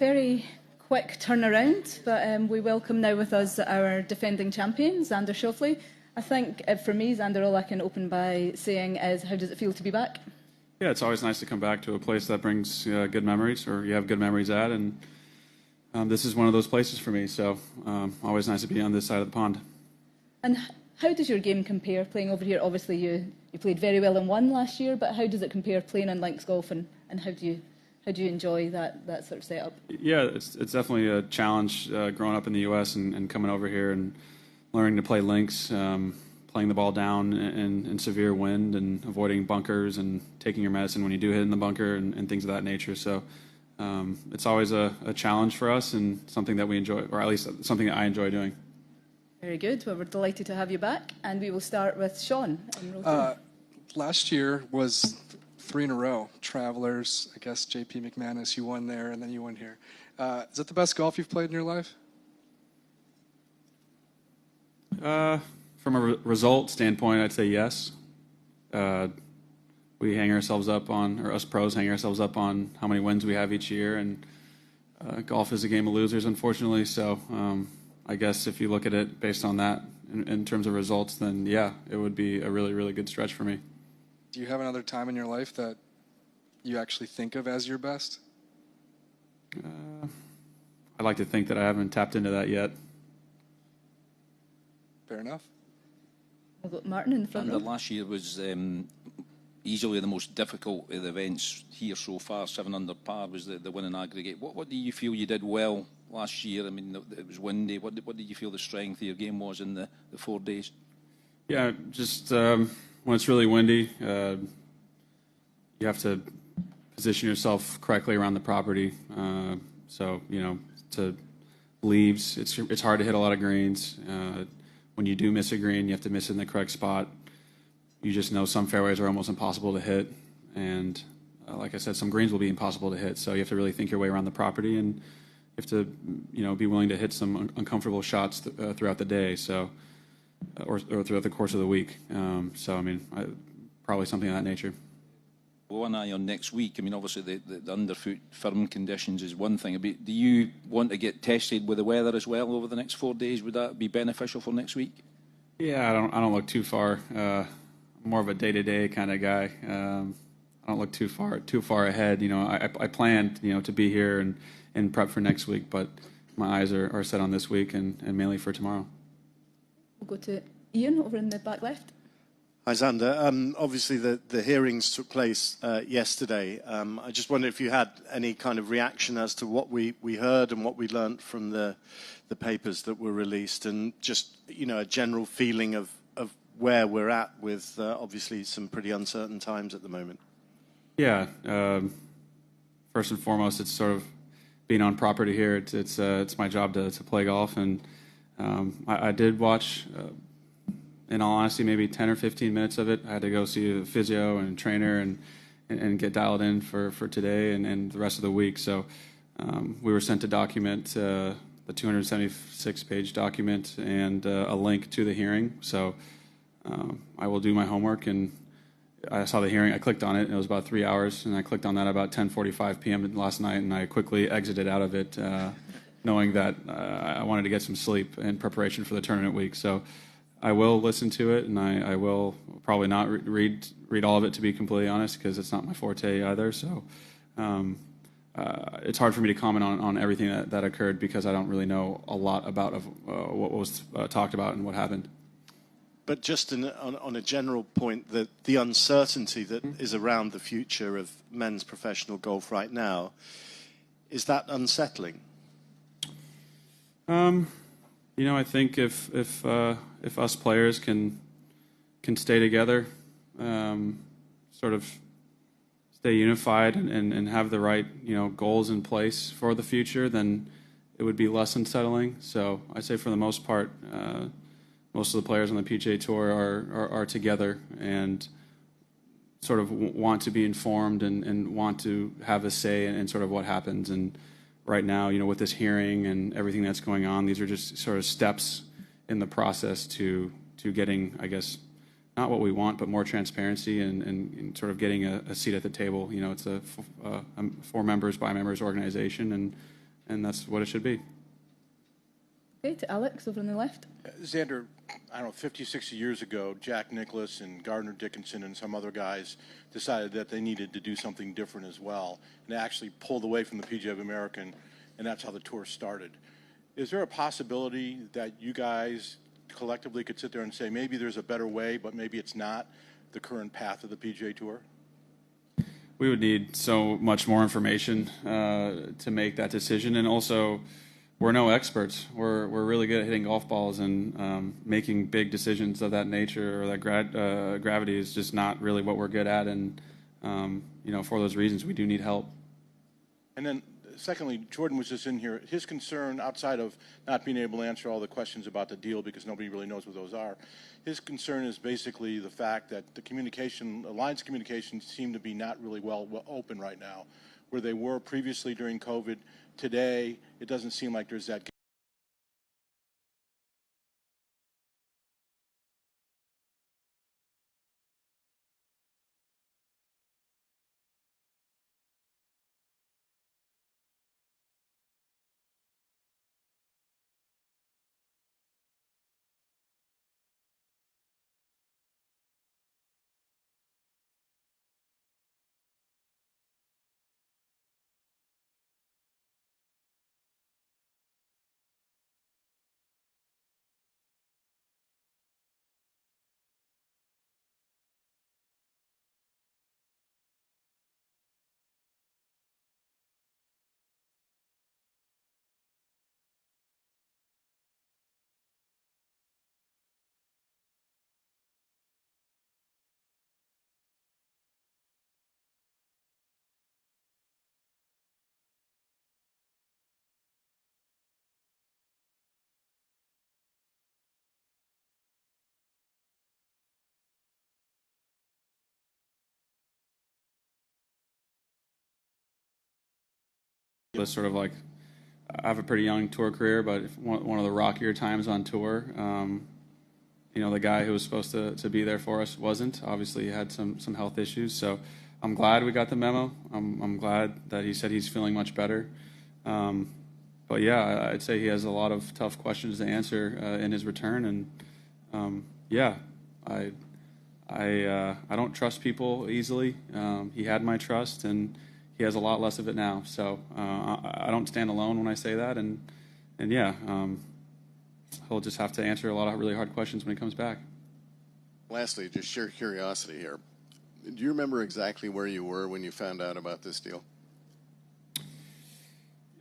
Very quick turnaround, but we welcome now with us our defending champion, Xander Schauffele. I think for me, Xander, all I can open by saying is, how does it feel to be back? Yeah, it's always nice to come back to a place that brings good memories, or you have good memories at, and this is one of those places for me, so always nice to be on this side of the pond. And how does your game compare playing over here? Obviously, you played very well and won last year, but how does it compare playing on links golf, and how do you enjoy that sort of setup? Yeah, it's definitely a challenge growing up in the U.S. and coming over here and learning to play links, playing the ball down in severe wind and avoiding bunkers and taking your medicine when you do hit in the bunker and things of that nature. So it's always a challenge for us and something that we enjoy, or at least something that I enjoy doing. Very good. Well, we're delighted to have you back, and we will start with Sean in row two. Last year was 3 in a row. Travelers, I guess J.P. McManus, you won there, and then you won here. Is that the best golf you've played in your life? From a result standpoint, I'd say yes. We hang ourselves up on, or us pros hang ourselves up on how many wins we have each year, and golf is a game of losers, unfortunately. So I guess if you look at it based on that in terms of results, then yeah, it would be a really, really good stretch for me. Do you have another time in your life that you actually think of as your best? I'd like to think that I haven't tapped into that yet. Fair enough. We've got Martin in the front row. Last year was easily the most difficult of the events here so far. 7 under par was the winning aggregate. What do you feel you did well last year? I mean, it was windy. What did you feel the strength of your game was in the 4 days? Yeah, just when it's really windy, you have to position yourself correctly around the property. So, to leaves, it's hard to hit a lot of greens. When you do miss a green, you have to miss it in the correct spot. You just know some fairways are almost impossible to hit, and like I said, some greens will be impossible to hit. So you have to really think your way around the property, and you have to, be willing to hit some uncomfortable shots throughout the day. So, or throughout the course of the week. So I mean, probably something of that nature. One eye on next week. I mean, obviously the underfoot firm conditions is one thing. But do you want to get tested with the weather as well over the next 4 days? Would that be beneficial for next week? Yeah, I don't look too far. I'm more of a day-to-day kind of guy. I don't look too far ahead. I planned to be here and prep for next week, but my eyes are set on this week and mainly for tomorrow. We'll go to Ian over in the back left. Hi, Xander. Obviously, the hearings took place yesterday. I just wonder if you had any kind of reaction as to what we heard and what we learnt from the papers that were released, and just a general feeling of where we're at with obviously some pretty uncertain times at the moment. Yeah. First and foremost, it's sort of being on property here. It's my job to play golf, and I did watch. In all honesty, maybe 10 or 15 minutes of it. I had to go see a physio and trainer and get dialed in for today and the rest of the week. So we were sent a document, the 276-page document, and a link to the hearing. So I will do my homework, and I saw the hearing. I clicked on it, and it was about 3 hours, and I clicked on that about 10:45 p.m. last night, and I quickly exited out of it, knowing that I wanted to get some sleep in preparation for the tournament week. So I will listen to it, and I will probably not read all of it, to be completely honest, because it's not my forte either. So it's hard for me to comment on everything that occurred, because I don't really know a lot about what was talked about and what happened. But just on a general point, the uncertainty that is around the future of men's professional golf right now, is that unsettling? I think if us players can stay together, sort of stay unified and have the right goals in place for the future, then it would be less unsettling. So I say for the most part, most of the players on the PGA Tour are together and sort of want to be informed and want to have a say in sort of what happens. And right now, with this hearing and everything that's going on, these are just sort of steps in the process to getting, I guess, not what we want, but more transparency and sort of getting a seat at the table. It's a 4 members by members organization, and and that's what it should be. Okay, to Alex over on the left. Xander, I don't know, 50, 60 years ago, Jack Nicklaus and Gardner Dickinson and some other guys decided that they needed to do something different as well, and they actually pulled away from the PGA of America, and that's how the tour started. Is there a possibility that you guys collectively could sit there and say maybe there's a better way, but maybe it's not the current path of the PGA Tour? We would need so much more information to make that decision, and also we're no experts. We're really good at hitting golf balls, and making big decisions of that nature or that gravity is just not really what we're good at, and for those reasons we do need help. And then secondly, Jordan was just in here. His concern, outside of not being able to answer all the questions about the deal because nobody really knows what those are, his concern is basically the fact that the lines of communication seem to be not really well open right now. Where they were previously during COVID, today it doesn't seem like there's that. It's sort of like, I have a pretty young tour career, but one of the rockier times on tour. The guy who was supposed to be there for us wasn't. Obviously, he had some health issues. So I'm glad we got the memo. I'm glad that he said he's feeling much better. But yeah, I'd say he has a lot of tough questions to answer in his return. And I don't trust people easily. He had my trust, and he has a lot less of it now. So I don't stand alone when I say that. And yeah, he'll just have to answer a lot of really hard questions when he comes back. Lastly, just sheer curiosity here. Do you remember exactly where you were when you found out about this deal?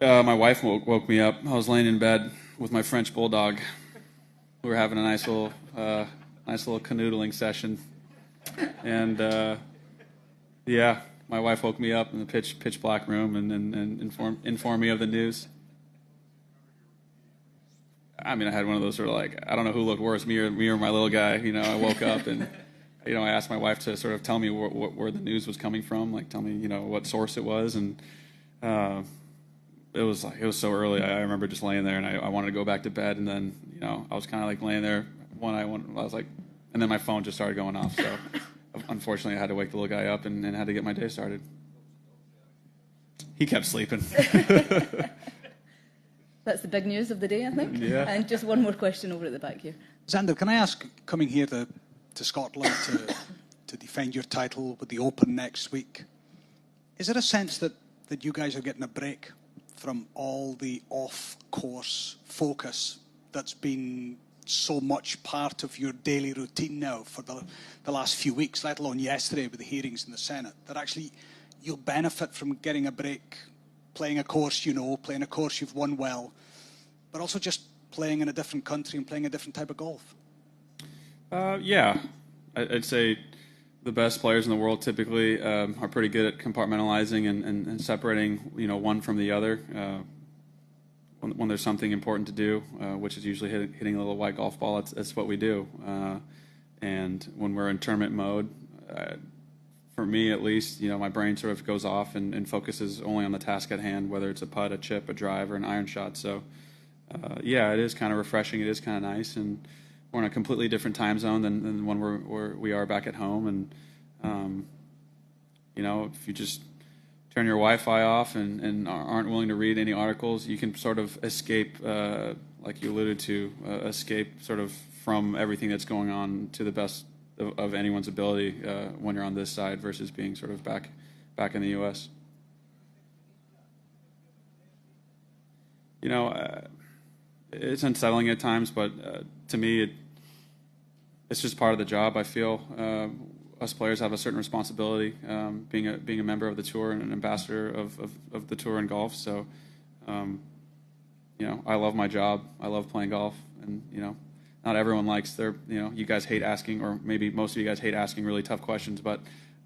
My wife woke me up. I was laying in bed with my French bulldog. We were having a nice little canoodling session, and yeah, my wife woke me up in the pitch black room and informed me of the news. I mean, I had one of those sort of like, I don't know who looked worse, me or my little guy. I woke up and I asked my wife to sort of tell me where the news was coming from, like tell me what source it was, and it was so early. I remember just laying there and I wanted to go back to bed, and then I was kind of like laying there I was like, and then my phone just started going off. So unfortunately, I had to wake the little guy up and had to get my day started. He kept sleeping. That's the big news of the day, I think. Yeah. And just one more question over at the back here. Xander, can I ask, coming here to Scotland to defend your title with the Open next week, is there a sense that you guys are getting a break from all the off-course focus that's been so much part of your daily routine now for the last few weeks, let alone yesterday with the hearings in the Senate, that actually you'll benefit from getting a break, playing a course playing a course you've won well, but also just playing in a different country and playing a different type of golf? Yeah. I'd say the best players in the world typically are pretty good at compartmentalizing and separating, one from the other. When there's something important to do, which is usually hitting a little white golf ball, that's what we do. And when we're in tournament mode, for me at least, my brain sort of goes off and focuses only on the task at hand, whether it's a putt, a chip, a drive, or an iron shot. So, yeah, it is kind of refreshing. It is kind of nice, and we're in a completely different time zone than when we are back at home. And if you just turn your Wi-Fi off and aren't willing to read any articles, you can sort of escape, like you alluded to, escape sort of from everything that's going on to the best of anyone's ability when you're on this side versus being sort of back in the U.S. You know, it's unsettling at times, but to me, it's just part of the job. I feel us players have a certain responsibility, being a member of the tour and an ambassador of the tour in golf. So, you know, I love my job. I love playing golf, and you know, not everyone likes their. You know, you guys hate asking, or maybe most of you guys hate asking really tough questions, but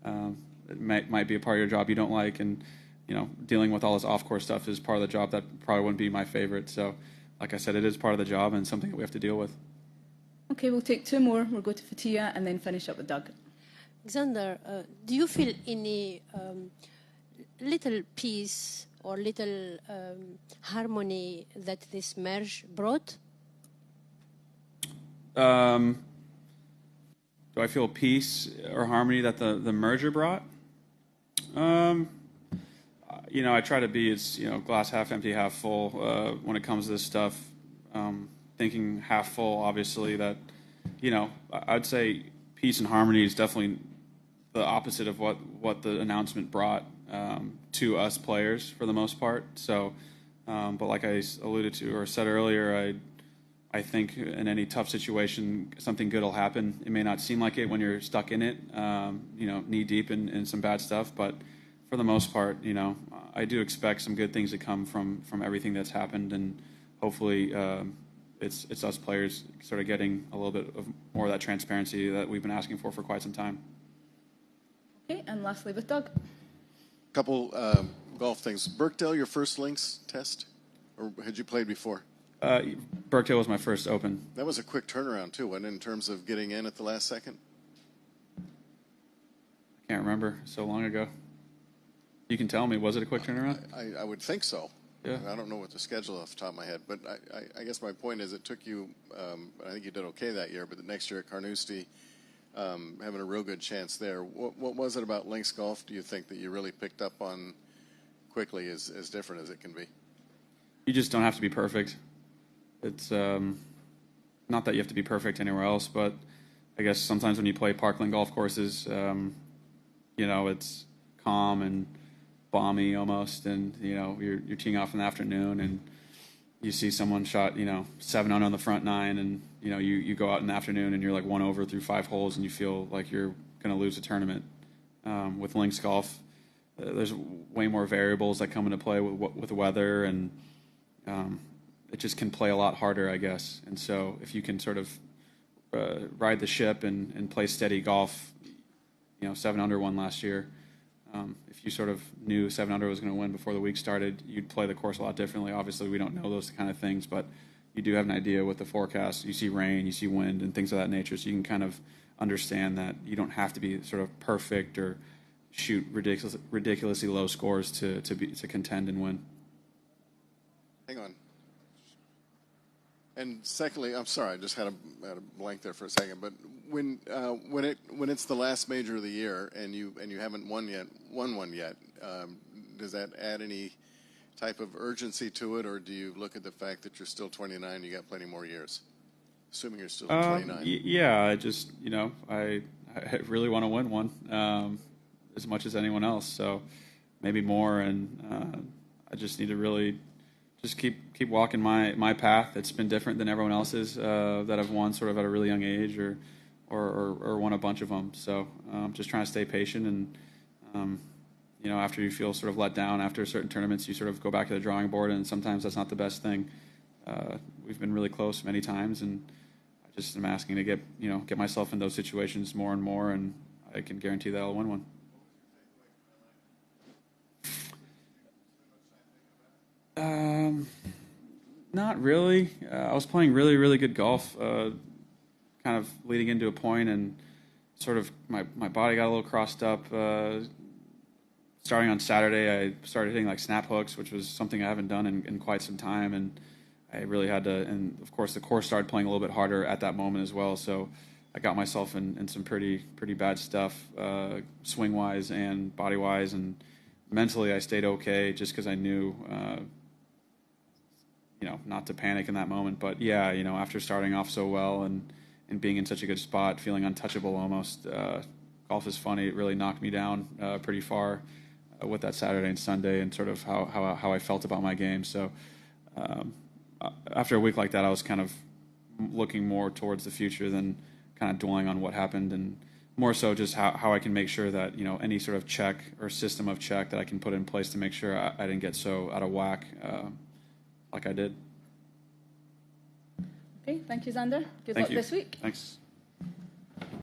it might be a part of your job you don't like, and you know, dealing with all this off-course stuff is part of the job that probably wouldn't be my favorite. So, like I said, it is part of the job and something that we have to deal with. Okay, we'll take two more. We'll go to Fatia and then finish up with Doug. Xander, do you feel any little peace or little harmony that this merge brought? Do I feel peace or harmony that the merger brought? You know, I try to be as, you know, glass half empty, half full when it comes to this stuff. Thinking half full, obviously, that, you know, I'd say peace and harmony is definitely the opposite of what the announcement brought to us players for the most part. So, but like I alluded to or said earlier, I think in any tough situation, something good will happen. It may not seem like it when you're stuck in it, you know, knee deep in some bad stuff, but for the most part, you know, I do expect some good things to come from everything that's happened, and hopefully it's us players sort of getting a little bit of more of that transparency that we've been asking for quite some time. Okay, and lastly with Doug. Couple golf things. Birkdale, your first links test, or had you played before? Birkdale was my first Open. That was a quick turnaround too, wasn't it, in terms of getting in at the last second? I can't remember. So long ago. You can tell me, was it a quick turnaround? I would think so. Yeah. I don't know what the schedule off the top of my head, but I guess my point is it took you, I think you did okay that year, but the next year at Carnoustie, having a real good chance there. What was it about links golf, do you think, that you really picked up on quickly as different as it can be? You just don't have to be perfect. It's not that you have to be perfect anywhere else, but I guess sometimes when you play parkland golf courses, you know, it's calm and balmy almost, and you know, you're teeing off in the afternoon and you see someone shot, you know, 7 under on the front 9, and you know, you go out in the afternoon and you're like 1 over through 5 holes and you feel like you're going to lose a tournament. With links golf, there's way more variables that come into play with the weather, and it just can play a lot harder, I guess. And so if you can sort of ride the ship and play steady golf, you know, 7 under won last year. If you sort of knew 7 under was going to win before the week started, you'd play the course a lot differently. Obviously, we don't know those kind of things, but you do have an idea with the forecast. You see rain, you see wind, and things of that nature, so you can kind of understand that you don't have to be sort of perfect or shoot ridiculously low scores to contend and win. Hang on. And secondly, I'm sorry, I just had a blank there for a second. But when it's the last major of the year and you haven't won one yet, does that add any type of urgency to it, or do you look at the fact that you're still 29, you got plenty more years? Assuming you're still 29. Yeah, I just, you know, I really want to win one as much as anyone else. So maybe more, and I just need to really just keep walking my path. It's been different than everyone else's that I've won sort of at a really young age or won a bunch of them. So just trying to stay patient, and you know, after you feel sort of let down after certain tournaments, you sort of go back to the drawing board, and sometimes that's not the best thing. We've been really close many times, and I just am asking to get myself in those situations more and more, and I can guarantee that I'll win one. Not really. I was playing really, really good golf, kind of leading into a point, and sort of my body got a little crossed up. Starting on Saturday, I started hitting like snap hooks, which was something I haven't done in quite some time, and I really had to. And of course, the course started playing a little bit harder at that moment as well. So I got myself in some pretty bad stuff, swing wise and body wise, and mentally I stayed okay just because I knew, not to panic in that moment. But yeah, after starting off so well and being in such a good spot, feeling untouchable almost, golf is funny. It really knocked me down pretty far with that Saturday and Sunday and sort of how I felt about my game. So after a week like that, I was kind of looking more towards the future than kind of dwelling on what happened, and more so just how I can make sure that, any sort of check or system of check that I can put in place to make sure I didn't get so out of whack like I did. Okay, thank you, Xander. Good Thank luck you. this week. Thanks.